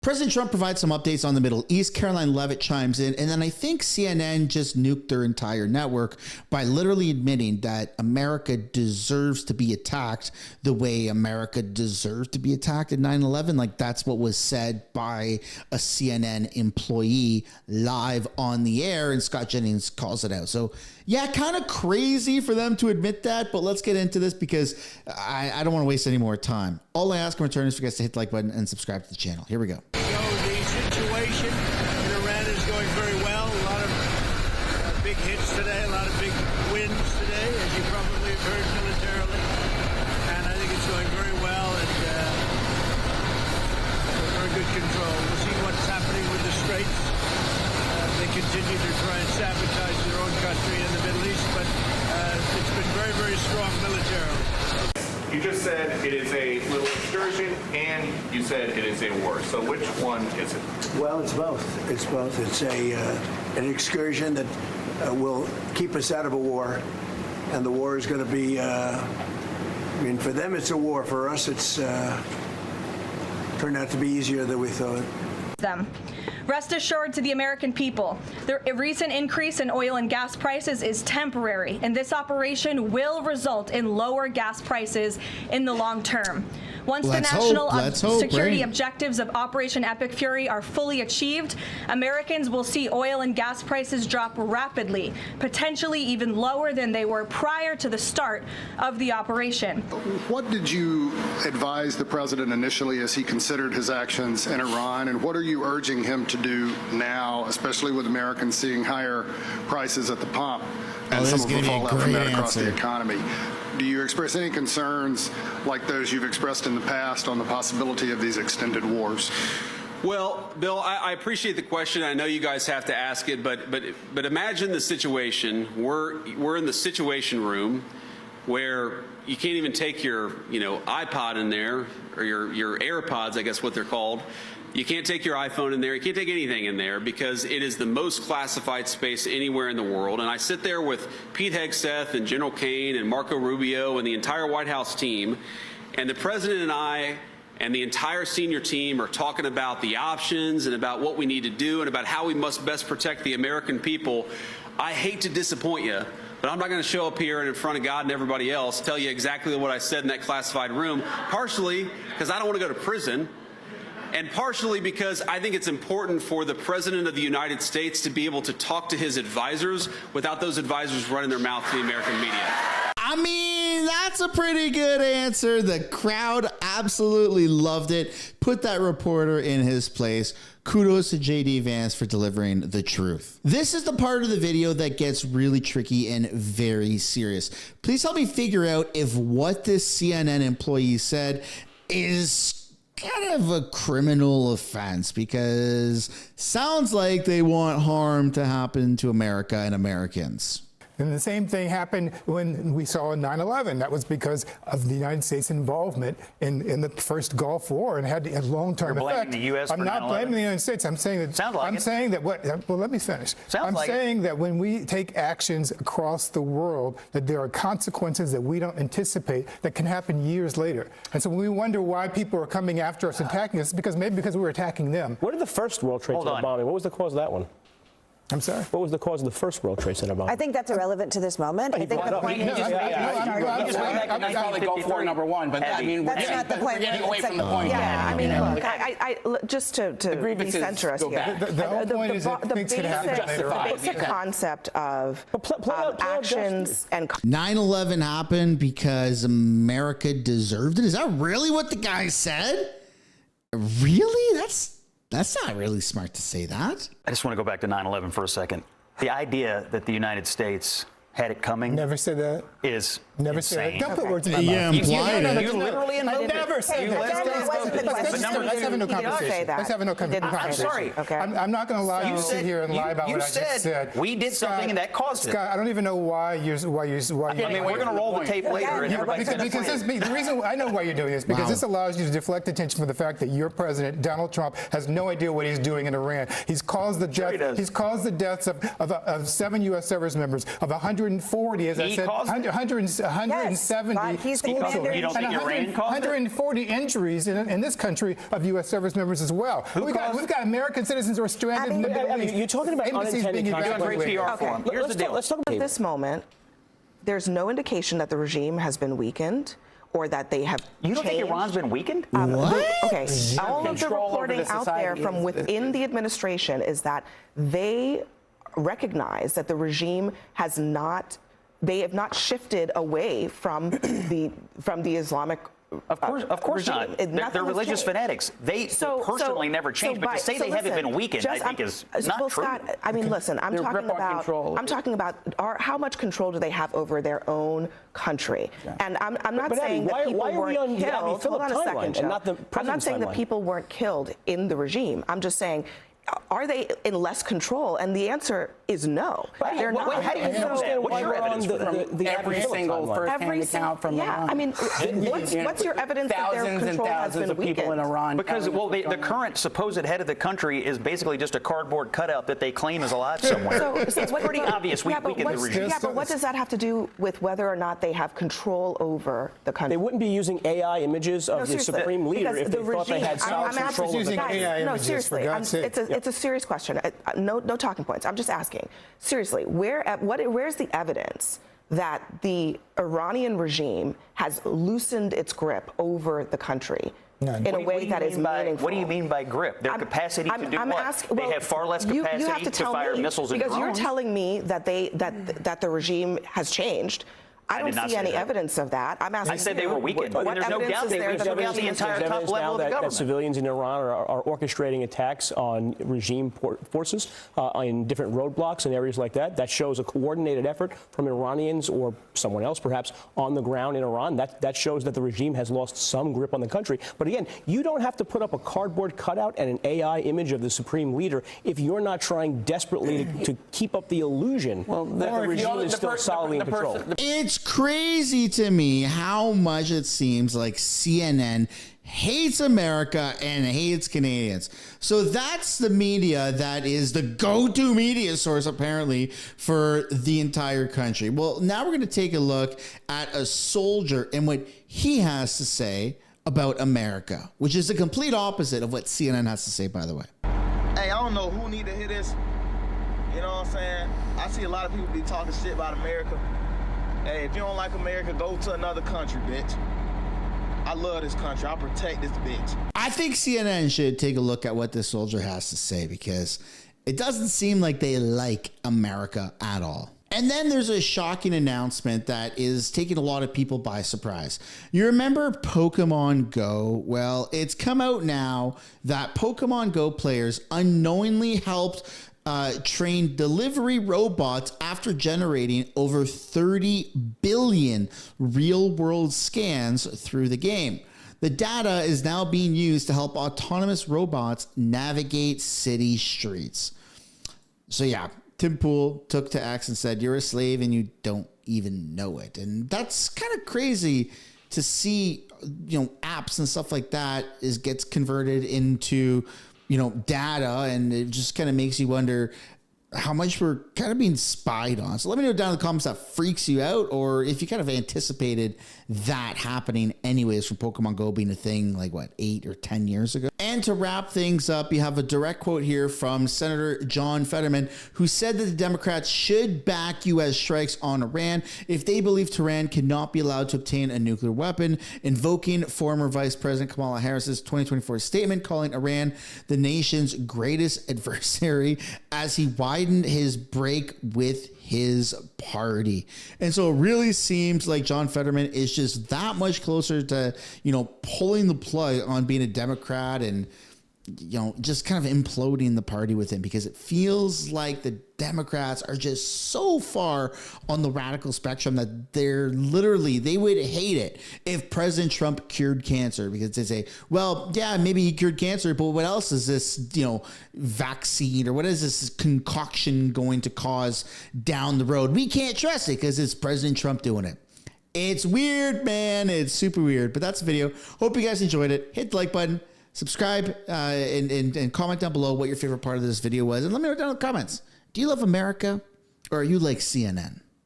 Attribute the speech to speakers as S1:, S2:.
S1: President Trump provides some updates on the Middle East. Caroline Leavitt chimes in, and then I think CNN just nuked their entire network by literally admitting that America deserves to be attacked the way America deserved to be attacked at 9/11. Like, that's what was said by a CNN employee live on the air, and Scott Jennings calls it out. So yeah, kind of crazy for them to admit that, but let's get into this because I don't want to waste any more time. All I ask in return is for you guys to hit the like button and subscribe to the channel. Here we go.
S2: So the situation in Iran is going very well. A lot of big hits today, a lot of big wins today, as you probably have heard militarily. And I think it's going very well and very good control. We'll see what's happening with the Straits. They continue to try and sabotage their own country in the Middle East, but it's been very, very strong militarily.
S3: You just said it is a little excursion, and you said it is a war. So which one is it?
S4: Well, it's both. It's both. It's an excursion that will keep us out of a war, and the war is going to be. I mean, for them it's a war. For us, it's turned out to be easier than we thought.
S5: Them. Rest assured to the American people, the recent increase in oil and gas prices is temporary, and this operation will result in lower gas prices in the long term. Once the national security objectives of Operation Epic Fury are fully achieved, Americans will see oil and gas prices drop rapidly, potentially even lower than they were prior to the start of the operation.
S6: What did you advise the president initially as he considered his actions in Iran, and what are you urging him to do now, especially with Americans seeing higher prices at the pump and some of the fallout from that across the economy? Do you express any concerns like those you've expressed in the past on the possibility of these extended wars?
S7: Well, Bill, I appreciate the question. I know you guys have to ask it, but imagine the situation. We're in the situation room where you can't even take your iPod in there, or your AirPods, I guess what they're called. You can't take your iPhone in there. You can't take anything in there because it is the most classified space anywhere in the world. And I sit there with Pete Hegseth and General Kane and Marco Rubio and the entire White House team, and the president and I and the entire senior team are talking about the options and about what we need to do and about how we must best protect the American people. I hate to disappoint you, but I'm not going to show up here and in front of God and everybody else tell you exactly what I said in that classified room, partially because I don't want to go to prison, and partially because I think it's important for the President of the United States to be able to talk to his advisors without those advisors running their mouth to the American media.
S1: I mean, that's a pretty good answer. The crowd absolutely loved it. Put that reporter in his place. Kudos to JD Vance for delivering the truth. This is the part of the video that gets really tricky and very serious. Please help me figure out if what this CNN employee said is kind of a criminal offense, because sounds like they want harm to happen to America and Americans.
S8: And the same thing happened when we saw 9/11. That was because of the United States' involvement in the first Gulf War, and had a long-term effect.
S9: The U.S.
S8: I'm not blaming the United States. I'm saying that.
S9: Sounds like
S8: I'm saying that what? Well, let me finish. I'm saying that when we take actions across the world, that there are consequences that we don't anticipate that can happen years later. And so when we wonder why people are coming after us, attacking us, because maybe because we were attacking them.
S10: What did the first World Trade Center bombing? What was the cause of that one?
S8: I'm sorry?
S10: What was the cause of the first World Trade Center bombing?
S11: I think that's irrelevant to this moment. I think the point is
S9: that's probably Gulf War #1, but I mean,
S11: that's not the point.
S9: We're getting away from the point.
S11: Yeah, I mean, look, just to decenter us here.
S8: The whole point is that things can happen later.
S11: The basic concept of actions and
S1: 9/11 happened because America deserved it. Is that really what the guy said? Really? That's not really smart to say that.
S9: I just want to go back to 9/11 for a second. The idea that the United States had it coming.
S8: Never said that.
S9: Is
S8: never
S9: insane.
S8: said that. Don't put words in my mouth.
S1: Yeah, implied it.
S9: You literally
S8: never said that. Let's have no conversation. Let's have no conversation.
S9: I'm sorry.
S11: Okay.
S8: I'm not going to allow you to sit here and lie about what I just said.
S9: We did something and that caused it.
S8: Scott, I don't even know why you're.
S9: I mean, we're going to roll the tape later.
S8: Because the reason I know why you're doing this, because this allows you to deflect attention from the fact that your president, Donald Trump, has no idea what he's doing in Iran. He's caused the death. He's caused the deaths of 7 U.S. service members, of 100 140, as I said, 170
S11: but he's the
S8: school
S11: commander.
S8: children,
S9: You don't
S8: and
S9: think Iran caused it?
S8: 140 injuries in this country of U.S. service members as well. We've got American citizens who are stranded in the Middle East.
S10: You're talking about
S8: Embassies
S10: unintended
S8: being
S10: consequences.
S9: Great PR
S8: evacuated.
S9: for him. Here's the deal.
S10: Let's talk about
S11: At this moment, there's no indication that the regime has been weakened or that they have
S9: You don't think
S11: changed.
S9: Iran's been weakened?
S1: What?
S11: Okay, all of the
S10: Control over
S11: reporting
S10: the
S11: out there
S10: society
S11: from
S10: is-
S11: within the administration is that they recognize that the regime has not, they have not shifted away from the Islamic.
S9: Of course
S11: regime.
S9: not.
S11: Nothing
S9: They're
S11: has
S9: religious
S11: changed.
S9: fanatics. They personally never changed, but to say they haven't been weakened, I think is not
S11: well,
S9: true.
S11: Scott, I mean, listen, I'm
S10: Their
S11: talking
S10: grip on
S11: about,
S10: control.
S11: I'm talking about how much control do they have over their own country?
S10: Yeah.
S11: And I'm not
S10: But
S11: saying
S10: Abby,
S11: that people
S10: why are we
S11: weren't
S10: on the Abby
S11: killed.
S10: Phillip
S11: Hold on a
S10: timeline
S11: second,
S10: and
S11: Joe.
S10: not the
S11: I'm not
S10: president's
S11: saying that
S10: timeline?
S11: people weren't killed in the regime. I'm just saying, are they in less control? And the answer is no. They're not.
S9: How do you know that? What's your evidence for that?
S10: the
S12: Every
S10: Abby Phillip
S12: single
S10: timeline?
S12: first-hand account from
S11: yeah,
S12: Iran.
S11: I mean, what's your evidence that their
S12: Thousands and
S11: control has
S12: thousands
S11: been
S12: of people
S11: weakened?
S12: in Iran.
S9: Because, well, the current supposed head of the country is basically just a cardboard cutout that they claim is alive somewhere. It's pretty obvious we weakened the regime.
S11: Yeah, but what does that have to do with whether or not they have control over the country?
S10: They wouldn't be using AI images of the
S11: seriously,
S10: supreme leader
S11: because
S10: if they
S11: the
S10: thought they
S11: regime-
S10: had solid
S11: I'm asking-
S10: control of the
S8: using
S10: country.
S8: AI
S11: no,
S8: images,
S11: seriously,
S8: for God's sake.
S11: it's a serious question. No talking points. I'm just asking. Seriously, where's the evidence that the Iranian regime has loosened its grip over the country in a way that is meaningful?
S9: What do you mean by grip? Their capacity to do what? They have far less capacity to fire missiles and
S11: because
S9: drones.
S11: you're telling me that that the regime has changed. I
S9: did
S11: don't
S9: not
S11: see
S9: say
S11: any
S9: that.
S11: evidence of that. I'm asking.
S9: I said they were weakened.
S11: What
S9: There's no
S11: evidence
S9: doubt
S11: is
S9: they
S11: there
S9: reached
S11: that
S9: out the entire
S10: There's
S9: top
S10: evidence
S9: level
S10: now
S9: of the
S10: that
S9: government.
S10: civilians in Iran are orchestrating attacks on regime forces in different roadblocks and areas like that. That shows a coordinated effort from Iranians or someone else, perhaps, on the ground in Iran. That shows that the regime has lost some grip on the country. But again, you don't have to put up a cardboard cutout and an AI image of the supreme leader if you're not trying desperately to keep up the illusion that the regime is still solidly in control.
S1: It's crazy to me how much it seems like CNN hates America and hates Canadians. So that's the media that is the go-to media source, apparently, for the entire country. Well, now we're going to take a look at a soldier and what he has to say about America, which is the complete opposite of what CNN has to say, by the way.
S13: Hey, I don't know who need to hear this. You know what I'm saying? I see a lot of people be talking shit about America. Hey, if you don't like America, go to another country, bitch. I love this country. I'll protect this bitch.
S1: I think CNN should take a look at what this soldier has to say, because it doesn't seem like they like America at all. And then there's a shocking announcement that is taking a lot of people by surprise. You remember Pokemon Go? Well, it's come out now that Pokemon Go players unknowingly helped train delivery robots after generating over 30 billion real-world scans through the game. The data is now being used to help autonomous robots navigate city streets. So yeah, Tim Pool took to X and said, "You're a slave and you don't even know it." And that's kind of crazy to see, apps and stuff like that gets converted into data, and it just kind of makes you wonder how much we're kind of being spied on. So let me know down in the comments that freaks you out, or if you kind of anticipated that happening anyways from Pokemon Go being a thing like 8 or 10 years ago. And to wrap things up, you have a direct quote here from Senator John Fetterman, who said that the Democrats should back U.S. strikes on Iran if they believe Tehran cannot be allowed to obtain a nuclear weapon, invoking former Vice President Kamala Harris's 2024 statement calling Iran the nation's greatest adversary as he widened his break with his party. And so it really seems like John Fetterman is just that much closer to, pulling the plug on being a Democrat and, just kind of imploding the party with him, because it feels like the Democrats are just so far on the radical spectrum that they would hate it if President Trump cured cancer, because they say, well, yeah, maybe he cured cancer, but what else is this, vaccine, or what is this concoction going to cause down the road? We can't trust it because it's President Trump doing it. It's weird, man. It's super weird, but that's the video. Hope you guys enjoyed it. Hit the like button, subscribe, and comment down below what your favorite part of this video was. And let me know down in the comments. Do you love America, or are you like CNN?